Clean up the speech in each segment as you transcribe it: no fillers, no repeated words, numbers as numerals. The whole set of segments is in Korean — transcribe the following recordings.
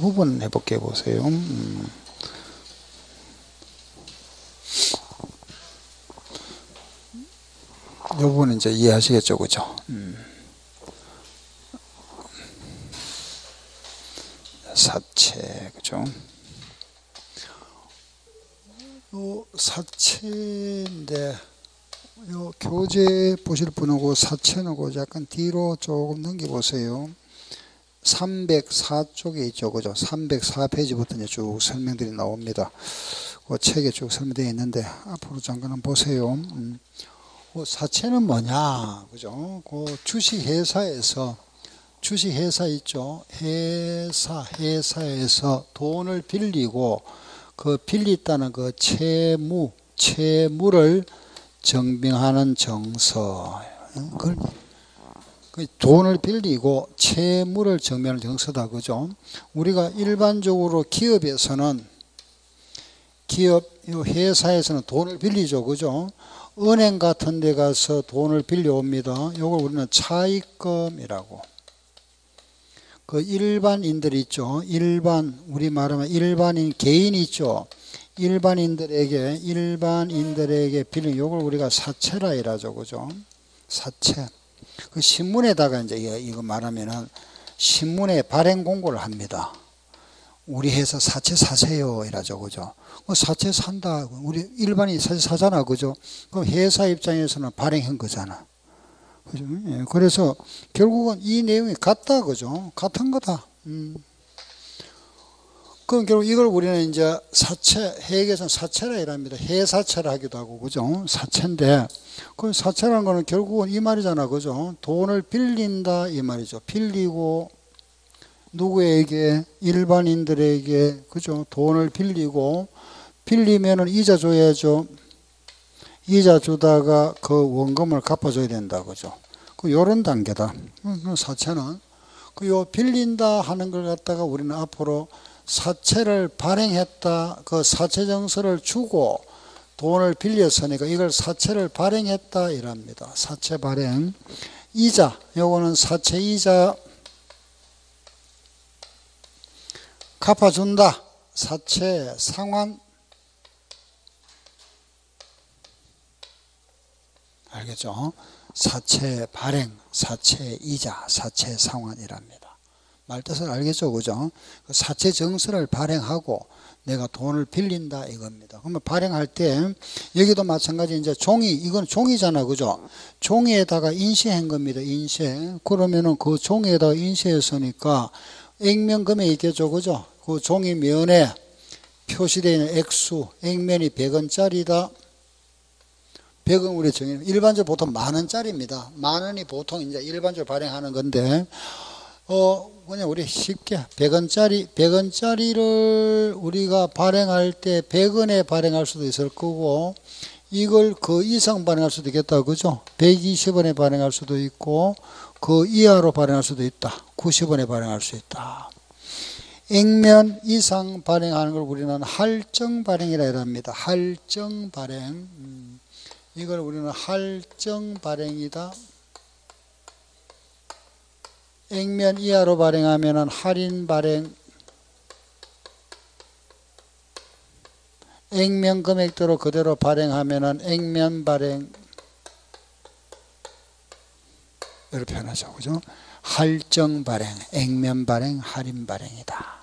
부분 해볼게 보세요. 이 부분은 이제 이해하시겠죠, 그죠? 사체, 그죠? 사체인데, 요 교재 보실 분하고 사체하고 약간 뒤로 조금 넘겨보세요. 304쪽에 있죠, 그죠? 304페이지부터 이제 쭉 설명들이 나옵니다. 그 책에 쭉 설명되어 있는데, 앞으로 잠깐 보세요. 사채는 뭐냐, 그죠? 그 주식회사 있죠? 회사에서 돈을 빌리고, 그 빌렸다는 그 채무를 증빙하는 정서. 그 돈을 빌리고 채무를 증명하는 정서다, 그죠? 우리가 일반적으로 기업에서는, 회사에서는 돈을 빌리죠, 그죠? 은행 같은 데 가서 돈을 빌려옵니다. 이걸 우리는 차입금이라고. 그 일반인들 있죠. 우리 말하면 일반인, 개인 있죠. 일반인들에게 빌린 이걸 우리가 사채라 이라죠, 그죠? 사채. 그 신문에다가 이제 이거 말하면은 신문에 발행 공고를 합니다. 우리 회사 사채 사세요 이라죠, 그죠? 사채 산다. 우리 일반인이 사채 사잖아, 그죠? 그럼 회사 입장에서는 발행한 거잖아, 그죠? 예, 그래서 결국은 이 내용이 같다, 그죠? 같은 거다. 그럼 결국 이걸 우리는 이제 사채, 해외에서는 사채라 이랍니다. 해사채라 하기도 하고, 그죠? 사채인데, 그 사채라는 거는 결국은 이 말이잖아, 그죠? 돈을 빌린다 이 말이죠. 빌리고 누구에게? 일반인들에게, 그죠? 돈을 빌리면은 이자 줘야죠. 이자 주다가 그 원금을 갚아줘야 된다, 그죠? 요런 단계다. 사채는. 요 빌린다 하는 걸 갖다가 우리는 앞으로 사채를 발행했다, 그 사채정서를 주고 돈을 빌렸으니까 이걸 사채를 발행했다 이랍니다. 사채 발행. 이자, 요거는 사채 이자 갚아준다. 사채 상환. 알겠죠? 사채 발행, 사채 이자, 사채 상환이랍니다. 말뜻을 알겠죠, 그죠? 사채 정서를 발행하고 내가 돈을 빌린다 이겁니다. 그러면 발행할 때 여기도 마찬가지 이제 이건 종이잖아, 그죠? 종이에다가 인쇄한 겁니다. 인쇄. 그러면은 그 종이에다가 인쇄했으니까 액면 금액이 있겠죠, 그죠? 그 종이 면에 표시되어 있는 액수, 액면이 100원짜리다. 100원 우리 정의는 일반적으로 보통 10,000원짜리입니다. 10,000원이 보통 이제 일반적으로 발행하는 건데, 그냥 우리 쉽게 100원짜리를 우리가 발행할 때 100원에 발행할 수도 있을 거고, 이걸 그 이상 발행할 수도 있겠다, 그죠? 120원에 발행할 수도 있고, 그 이하로 발행할 수도 있다. 90원에 발행할 수 있다. 액면 이상 발행하는 걸 우리는 할증 발행이라 합니다. 할증 발행. 이걸 우리는 할증 발행이다. 액면 이하로 발행하면은 할인 발행. 액면 금액대로 그대로 발행하면은 액면 발행. 이렇게 표현하죠, 그죠? 할증 발행, 액면 발행, 할인 발행이다.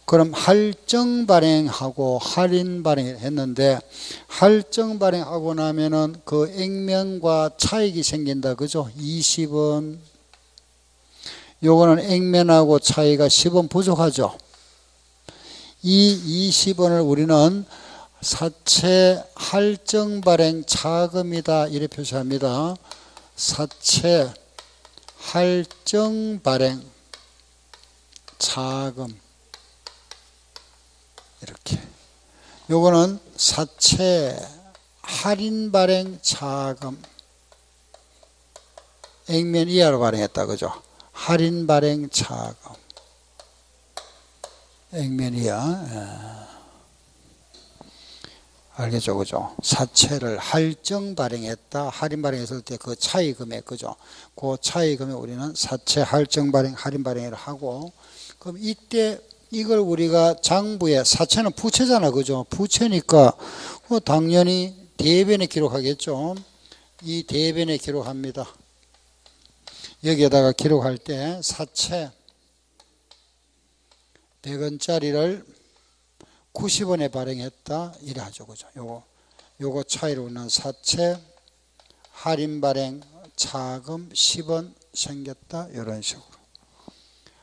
그럼 할증 발행하고 할인 발행 했는데, 할증 발행하고 나면은 그 액면과 차익이 생긴다, 그죠? 20원. 요거는 액면하고 차이가 10원 부족하죠. 이 20원을 우리는 사채 할증 발행 자금이다 이렇게 표시합니다. 사채 할증 발행 자금. 이렇게. 요거는 사채 할인 발행 자금. 액면 이하로 발행했다, 그죠? 할인 발행 자금. 액면 이하. 알겠죠, 그죠? 사채를 할증 발행했다, 할인 발행했을 때 그 차이 금액, 그죠? 그 차이 금액 우리는 사채 할증 발행, 할인 발행을 하고, 그럼 이때 이걸 우리가 장부에 사채는 부채잖아. 그죠? 부채니까 당연히 대변에 기록하겠죠. 이 대변에 기록합니다. 여기에다가 기록할 때 사채 100원짜리를 90원에 발행했다 이래 하죠. 그죠? 요거 차이로 우리는 사채 할인 발행 차금 10원 생겼다 이런 식으로.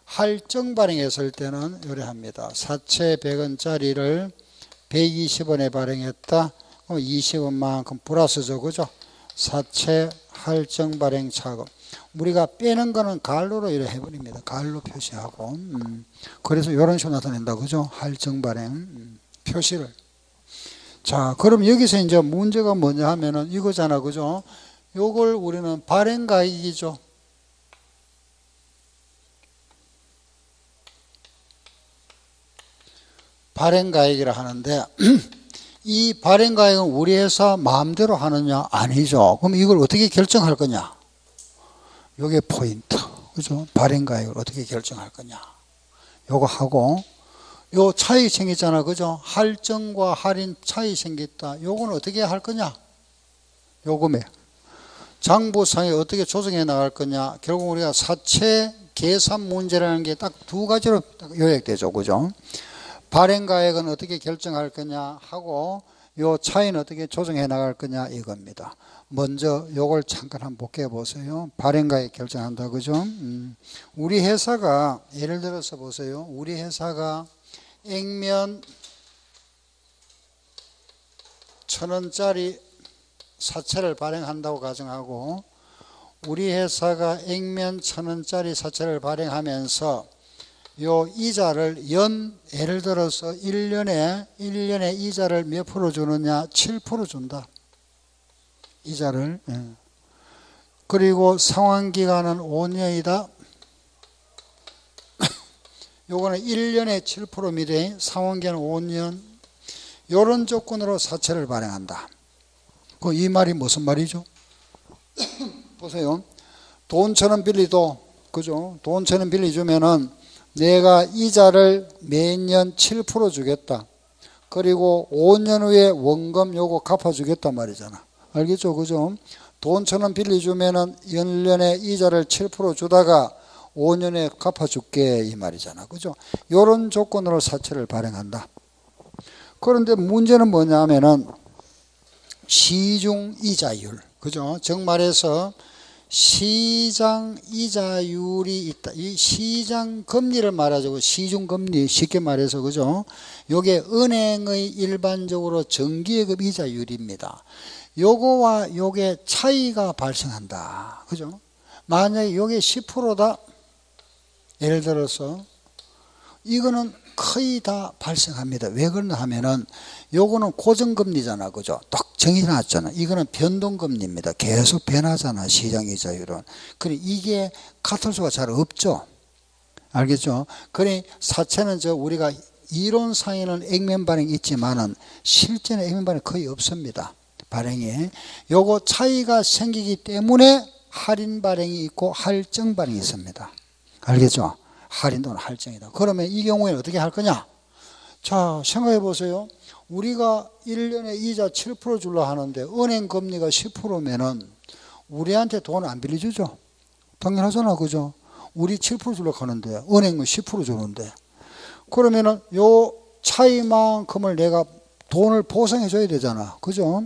할증 발행했을 때는 이래 합니다. 사채 100원짜리를 120원에 발행했다. 20원만큼 플러스죠. 그죠? 사채 할증 발행 차금. 우리가 빼는 거는 갈로로 이렇게 해버립니다. 갈로 표시하고. 그래서 이런 식으로 나타낸다. 그죠? 할증 발행 표시를. 자, 그럼 여기서 이제 문제가 뭐냐 하면은 이거잖아. 그죠? 요걸 우리는 발행가액이죠. 발행가액이라 하는데 이 발행가액은 우리 회사 마음대로 하느냐? 아니죠. 그럼 이걸 어떻게 결정할 거냐? 요게 포인트. 그죠? 발행가액을 어떻게 결정할 거냐? 요거 하고 요 차이 생겼잖아. 그죠? 할증과 할인 차이 생겼다. 요거는 어떻게 할 거냐? 요금에 장부상에 어떻게 조정해 나갈 거냐? 결국 우리가 사채 계산 문제라는 게 딱 두 가지로 요약되죠. 그죠? 발행가액은 어떻게 결정할 거냐 하고 요 차이는 어떻게 조정해 나갈 거냐 이겁니다. 먼저 요걸 잠깐 한번 볼게요. 보세요. 발행가액 결정한다. 그죠? 우리 회사가 예를 들어서 보세요. 우리 회사가 액면 1,000원짜리 사채를 발행한다고 가정하고 우리 회사가 액면 1,000원짜리 사채를 발행하면서 요 이자를 예를 들어서 1년에 이자를 몇 프로 주느냐? 7% 준다. 이자를. 그리고 상환기간은 5년이다. 요거는 1년에 7%입니다. 상환기간 5년. 요런 조건으로 사채를 발행한다. 이 말이 무슨 말이죠? 보세요. 돈 1,000원 빌리도, 그죠? 돈 1,000원 빌려주면은 내가 이자를 매년 7% 주겠다. 그리고 5년 후에 원금 요거 갚아주겠단 말이잖아. 알겠죠? 그죠? 돈 1,000원 빌려주면은 1년에 이자를 7% 주다가 5년에 갚아줄게 이 말이잖아. 그죠? 요런 조건으로 사채를 발행한다. 그런데 문제는 뭐냐면은 시중 이자율. 그죠? 정말해서 시장 이자율이 있다. 이 시장 금리를 말하자고 시중 금리 쉽게 말해서 그죠? 요게 은행의 일반적으로 정기예금 이자율입니다. 요거와 요게 차이가 발생한다. 그죠? 만약에 요게 10%다. 예를 들어서 이거는 거의 다 발생합니다. 왜 그러냐 하면은 요거는 고정금리잖아. 그죠? 딱 정해놨잖아. 이거는 변동금리입니다. 계속 변하잖아. 시장이자율은. 그래 이게 같을 수가 잘 없죠. 알겠죠? 그래 사채는 우리가 이론상에는 액면 발행이 있지만은 실제는 액면 발행이 거의 없습니다. 발행이. 요거 차이가 생기기 때문에 할인 발행이 있고 할증 발행이 있습니다. 알겠죠? 할인 또는 할증이다. 그러면 이 경우에는 어떻게 할 거냐? 자, 생각해 보세요. 우리가 1년에 이자 7% 주려 하는데 은행 금리가 10%면은 우리한테 돈 안 빌려주죠? 당연하잖아. 그죠? 우리 7% 주려고 하는데 은행은 10% 주는데 그러면은 요 차이만큼을 내가 돈을 보상해 줘야 되잖아. 그죠?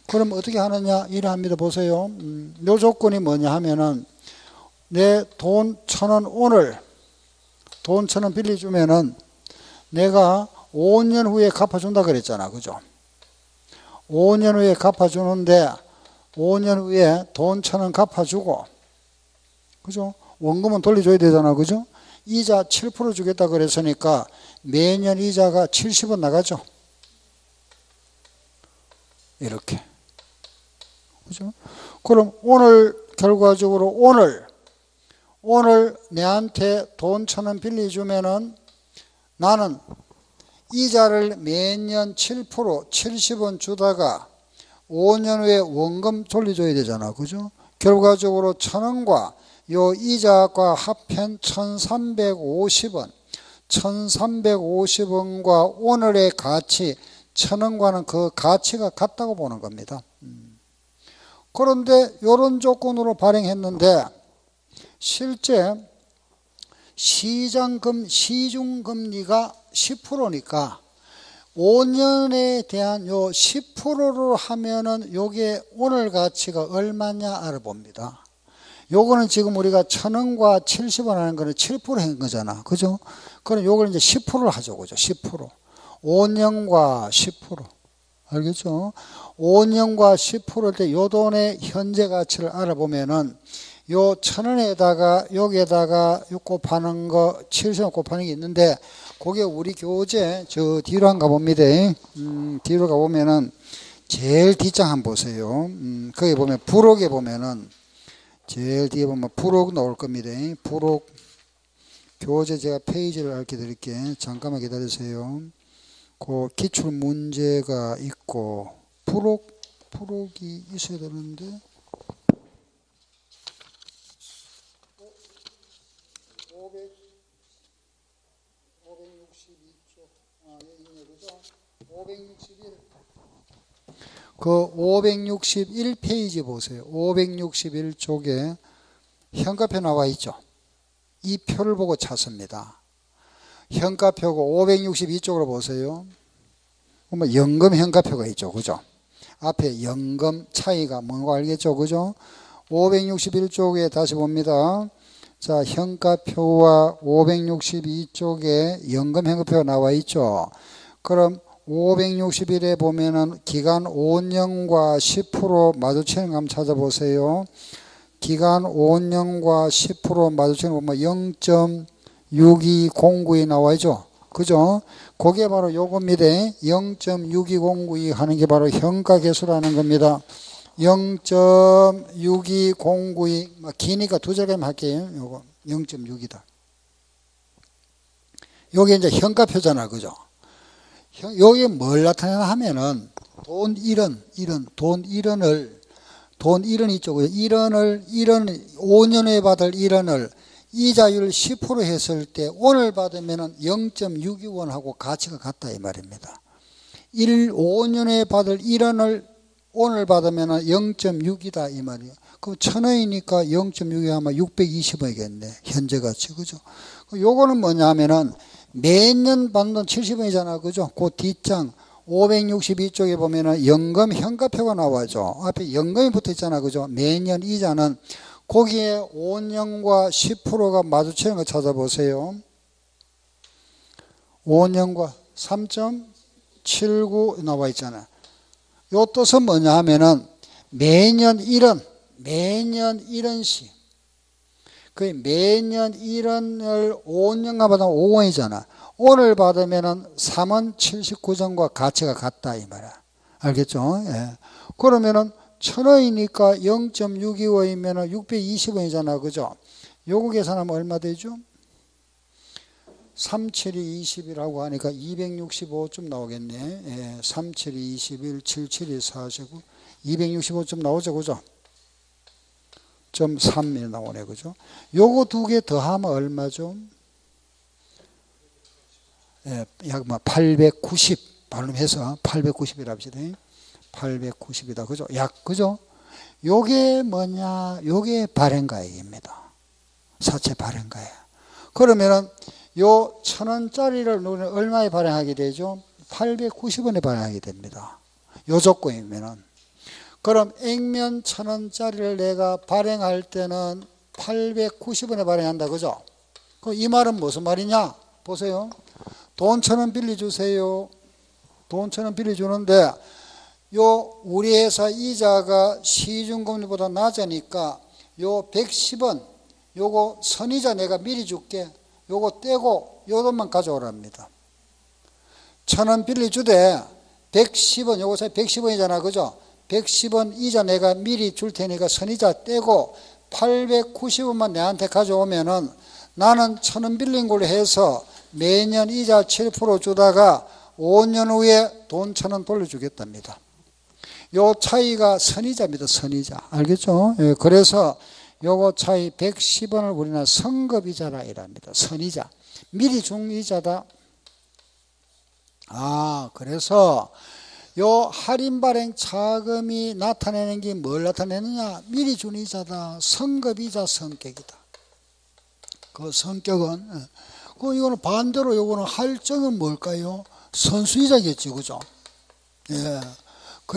그럼 어떻게 하느냐? 이래 합니다. 보세요. 요 조건이 뭐냐 하면은 내 돈 1,000원 오늘 돈 1,000원 빌려주면은 내가 5년 후에 갚아준다 그랬잖아. 그죠? 5년 후에 갚아주는데 5년 후에 돈 1,000원 갚아주고 그죠? 원금은 돌려줘야 되잖아. 그죠? 이자 7% 주겠다 그랬으니까 매년 이자가 70원 나가죠. 이렇게. 그죠? 그럼 오늘 결과적으로 오늘 내한테 돈 1,000원 빌려주면은 나는 이자를 매년 7% 70원 주다가 5년 후에 원금 돌려줘야 되잖아. 그죠? 결과적으로 1,000원과 요 이자가 합한 1,350원. 1350원과 오늘의 가치 1000원과는 그 가치가 같다고 보는 겁니다. 그런데 이런 조건으로 발행했는데 실제 시중금리가 10%니까 5년에 대한 요 10%를 하면은 요게 오늘 가치가 얼마냐 알아봅니다. 요거는 지금 우리가 1000원과 70원 하는 거는 7%인 거잖아. 그죠? 그럼 요걸 이제 10%를 하죠. 그죠? 10%. 5년과 10%. 알겠죠? 5년과 10%일 때 요 돈의 현재 가치를 알아보면은 요 1000원에다가 여기에다가 요 곱하는 거 70원 곱하는 게 있는데 그게 우리 교재 저 뒤로 한번 가봅니다. 뒤로 가보면은 제일 뒷장 한번 보세요. 거기 보면 부록에 보면은 제일 뒤에 보면 부록 나올 겁니다. 부록 교재 제가 페이지를 알려 드릴게요. 잠깐만 기다리세요. 그 기출 문제가 있고 부록이 있어야 되는데 562쪽 여기네 그죠? 561 그 561페이지 보세요. 561쪽에 현가표 나와 있죠. 이 표를 보고 찾습니다. 현가표고 562쪽으로 보세요. 그러면 연금 현가표가 있죠. 그죠? 앞에 연금 차이가 뭔가 알겠죠. 그죠? 561쪽에 다시 봅니다. 자, 현가표와 562쪽에 연금 현가표가 나와 있죠. 그럼 561에 보면은 기간 5년과 10% 마주치는 거 한번 찾아보세요. 기간 5년과 10% 마주치는 거 보면 0.6209이 나와 있죠. 그죠? 그게 바로 요겁니다. 0.62092 하는 게 바로 현가계수라는 겁니다. 0.62092 기니까 두 자리만 할게요. 요거 0.6이다. 요게 이제 현가표잖아. 그죠? 여기 뭘 나타내나 하면은 돈 1원을 돈 1원 이쪽에 1원 5년에 받을 1원을 이자율 10% 했을 때 오늘 받으면은 0.62원하고 가치가 같다 이 말입니다. 5년에 받을 1원을 오늘 받으면은 0.6이다 이 말이에요. 그럼 1000원이니까 0.6이 하면 620원이겠네. 현재 가치. 그죠? 요거는 뭐냐 하면은 매년 받는 돈 70원이잖아. 그죠? 그 뒷장 562쪽에 보면은 연금 현가표가 나와죠. 앞에 연금이 붙어 있잖아. 그죠? 매년 이자는 거기에 5년과 10%가 마주치는 거 찾아보세요. 5년과 3.79 나와 있잖아. 요 뜻은 뭐냐 하면은 매년 1원씩 그 매년 1원을 5년간 받으면 5원이잖아. 오늘 받으면은 3원 79전과 가치가 같다 이 말이야. 알겠죠? 예. 그러면은 1000원이니까 0.625이면은 620원이잖아. 그죠? 요거 계산하면 얼마 되죠? 37이 20이라고 하니까 265쯤 나오겠네. 예. 37이 21, 77이 49, 265쯤 나오죠. 그죠? 0.3이 나오네. 그죠? 요거 두 개 더하면 얼마죠? 예, 약 890 발음해서 890이라 합시다. 890이다. 그죠? 약, 그죠? 요게 뭐냐? 요게 발행가액입니다. 사채 발행가액. 그러면은 요 1000원짜리를 얼마에 발행하게 되죠? 890원에 발행하게 됩니다. 요 조건이면은. 그럼 액면 1000원짜리를 내가 발행할 때는 890원에 발행한다. 그죠? 그럼 이 말은 무슨 말이냐? 보세요. 돈 1000원 빌려주세요. 돈 1000원 빌려주는데 요 우리 회사 이자가 시중금리보다 낮으니까 요 110원 요거 선이자 내가 미리 줄게. 요거 떼고 요 돈만 가져오랍니다. 1000원 빌려주되 110원 요거 110원이잖아. 그죠? 110원 이자 내가 미리 줄 테니까 선이자 떼고 890원만 내한테 가져오면은 나는 1000원 빌린 걸로 해서 매년 이자 7% 주다가 5년 후에 돈 1000원 돌려주겠답니다. 요 차이가 선이자입니다. 선이자. 알겠죠? 예, 그래서 요거 차이 110원을 우리는 성급이자라 이랍니다. 선이자. 미리 준 이자다. 그래서 요 할인 발행 차금이 나타내는 게 뭘 나타내느냐? 미리 준 이자다. 성급이자 성격이다. 그 성격은 이거는 반대로 요거는 할증은 뭘까요? 선수이자겠죠, 그죠? 예.